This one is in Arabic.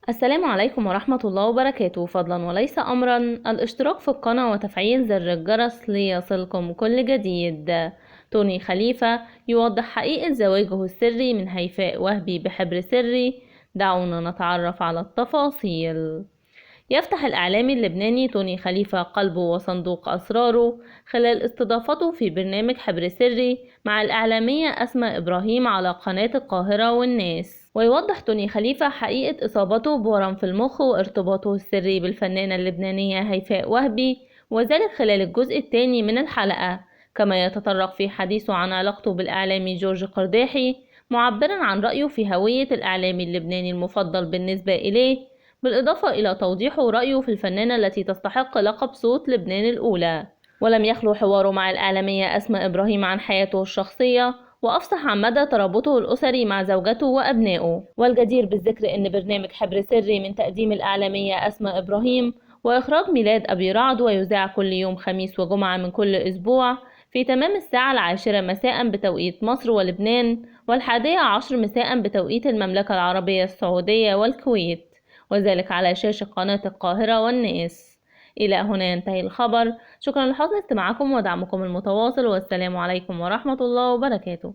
السلام عليكم ورحمة الله وبركاته. فضلا وليس أمرا الاشتراك في القناة وتفعيل زر الجرس ليصلكم كل جديد. توني خليفة يوضح حقيقة زواجه السري من هيفاء وهبي بحبر سري. دعونا نتعرف على التفاصيل. يفتح الإعلامي اللبناني توني خليفة قلبه وصندوق أسراره خلال استضافته في برنامج حبر سري مع الإعلامية أسماء إبراهيم على قناة القاهرة والناس. ويوضح توني خليفة حقيقة إصابته بورم في المخ وارتباطه السري بالفنانة اللبنانية هيفاء وهبي، وذلك خلال الجزء الثاني من الحلقة. كما يتطرق في حديثه عن علاقته بالإعلامي جورج قرداحي، معبرا عن رأيه في هوية الإعلامي اللبناني المفضل بالنسبة إليه، بالإضافة إلى توضيحه رأيه في الفنانة التي تستحق لقب صوت لبنان الأولى. ولم يخلو حواره مع الإعلامية أسماء إبراهيم عن حياته الشخصية، وأفصح عن مدى ترابطه الأسري مع زوجته وأبنائه. والجدير بالذكر أن برنامج حبر سري من تقديم الإعلامية أسماء إبراهيم وإخراج ميلاد أبي رعد، ويذاع كل يوم خميس وجمعة من كل أسبوع في تمام الساعة 10 مساء بتوقيت مصر ولبنان، 11:10 مساء بتوقيت المملكة العربية السعودية والكويت، وذلك على شاشة قناة القاهرة والناس. إلى هنا ينتهي الخبر. شكرا لحسن استماعكم ودعمكم المتواصل، والسلام عليكم ورحمة الله وبركاته.